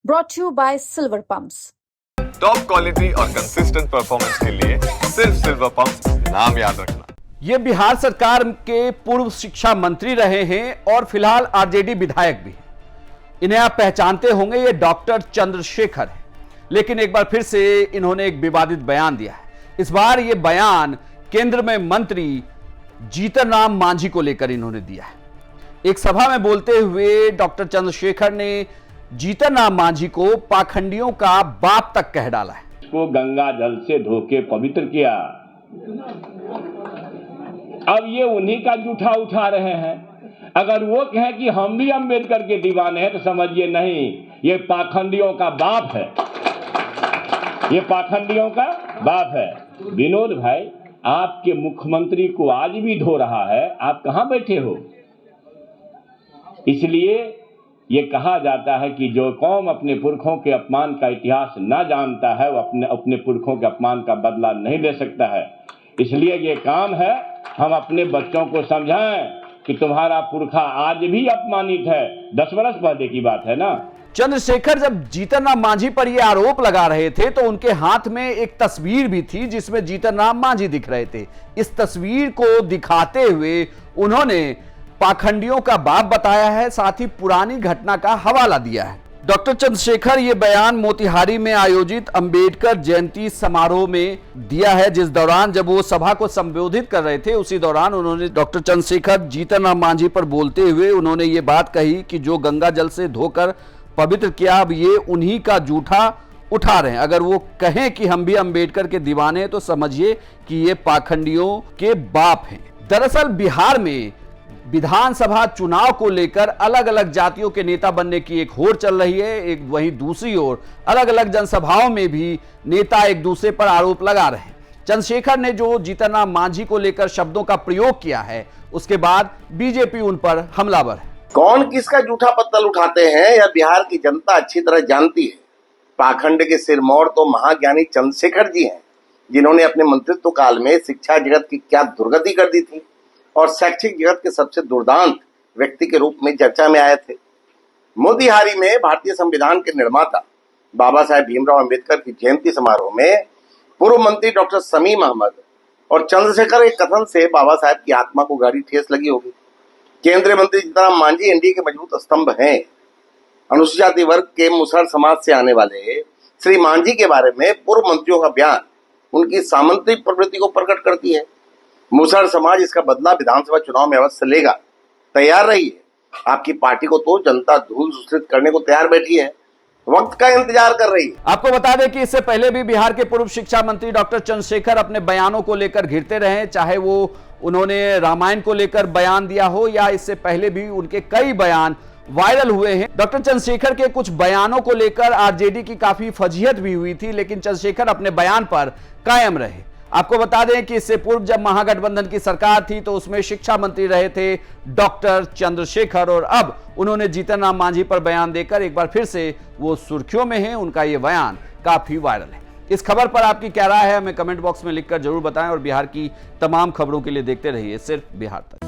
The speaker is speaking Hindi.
brought to you by Silver Pumps. Top quality और कंसिस्टेंट परफॉर्मेंस के लिए सिर्फ सिल्वर पंप्स, नाम याद रखना। ये बिहार सरकार के पूर्व शिक्षा मंत्री रहे हैं और फिलहाल आरजेडी विधायक भी हैं। इन्हें आप पहचानते होंगे, ये डॉक्टर चंद्रशेखर है। लेकिन एक बार फिर से इन्होंने एक विवादित बयान दिया है। इस बार ये बयान केंद्र में मंत्री जीतन राम मांझी को लेकर इन्होंने दिया है। एक सभा में बोलते हुए डॉक्टर चंद्रशेखर ने जीतन राम मांझी को पाखंडियों का बाप तक कह डाला है। इसको गंगा जल से धो के पवित्र किया। अब ये उन्हीं का जूठा उठा रहे हैं। अगर वो कहें कि हम भी अम्बेडकर के दीवाने हैं तो समझिए नहीं, ये पाखंडियों का बाप है। ये पाखंडियों का बाप है। विनोद भाई, आपके मुख्यमंत्री को आज भी धो रहा है, आप कहां बैठे हो? इसलिए ये कहा जाता है कि जो कौम अपने पुरखों के अपमान का इतिहास न जानता है वो अपने पुरखों के अपमान का बदला नहीं ले सकता है। इसलिए ये काम है हम अपने बच्चों को समझाएं कि तुम्हारा पुरखा आज भी अपमानित है। 10 वर्ष पहले की बात है ना। चंद्रशेखर जब जीतन राम मांझी पर यह आरोप लगा रहे थे तो उनके हाथ में एक तस्वीर भी थी जिसमें जीतन राम मांझी दिख रहे थे। इस तस्वीर को दिखाते हुए उन्होंने पाखंडियों का बाप बताया है, साथ ही पुरानी घटना का हवाला दिया है। डॉक्टर चंद्रशेखर ये बयान मोतिहारी में आयोजित अंबेडकर जयंती समारोह में दिया है, जिस दौरान जब वो सभा को संबोधित कर रहे थे उसी दौरान उन्होंने डॉक्टर चंद्रशेखर जीतन राम मांझी पर बोलते हुए उन्होंने ये बात कही कि जो गंगा जल से धोकर पवित्र किया, अब ये उन्हीं का जूठा उठा रहे हैं। अगर वो कहें कि हम भी अंबेडकर के दीवाने हैं तो समझिए कि ये पाखंडियों के बाप हैं। दरअसल बिहार में विधानसभा चुनाव को लेकर अलग अलग जातियों के नेता बनने की एक होड़ चल रही है। एक वहीं दूसरी ओर अलग अलग जनसभाओं में भी नेता एक दूसरे पर आरोप लगा रहे हैं। चंद्रशेखर ने जो जीतन राम मांझी को लेकर शब्दों का प्रयोग किया है उसके बाद बीजेपी उन पर हमलावर है। कौन किसका जूठा पत्तल उठाते हैं यह बिहार की जनता अच्छी तरह जानती है। पाखंड के सिरमौर तो महाज्ञानी चंद्रशेखर जी हैं, जिन्होंने अपने मंत्रित्व काल में शिक्षा जगत की क्या दुर्गति कर दी थी और शैक्षिक जगत के सबसे दुर्दांत व्यक्ति के रूप में चर्चा में आए थे। मोतिहारी में भारतीय संविधान के निर्माता बाबा साहेब भीमराव अंबेडकर की जयंती समारोह में पूर्व मंत्री डॉक्टर शमीम अहमद और चंद्रशेखर के कथन से बाबा साहेब की आत्मा को गहरी ठेस लगी होगी। केंद्रीय मंत्री जीतन राम मांझी एनडीए के मजबूत स्तंभ हैं। अनुसूचित जाति वर्ग के मुसहर समाज से आने वाले श्री मांझी के बारे में पूर्व मंत्रियों का बयान उनकी सामंतिक प्रवृत्ति को प्रकट करती है। मुसहर समाज इसका बदला विधानसभा चुनाव में अवश्य लेगा। तैयार रहिए, आपकी पार्टी को तो जनता धूल सुश्रित करने को तैयार बैठी है, वक्त का इंतजार कर रही है। आपको बता दें कि इससे पहले भी बिहार के पूर्व शिक्षा मंत्री डॉक्टर चंद्रशेखर अपने बयानों को लेकर घिरते रहे, चाहे वो उन्होंने रामायण को लेकर बयान दिया हो या इससे पहले भी उनके कई बयान वायरल हुए हैं। डॉक्टर चंद्रशेखर के कुछ बयानों को लेकर आरजेडी की काफी फजीहत भी हुई थी, लेकिन चंद्रशेखर अपने बयान पर कायम रहे। आपको बता दें कि इससे पूर्व जब महागठबंधन की सरकार थी तो उसमें शिक्षा मंत्री रहे थे डॉक्टर चंद्रशेखर और अब उन्होंने जीतन राम मांझी पर बयान देकर एक बार फिर से वो सुर्खियों में हैं। उनका ये बयान काफी वायरल है। इस खबर पर आपकी क्या राय है हमें कमेंट बॉक्स में लिखकर जरूर बताएं और बिहार की तमाम खबरों के लिए देखते रहिए सिर्फ बिहार तक।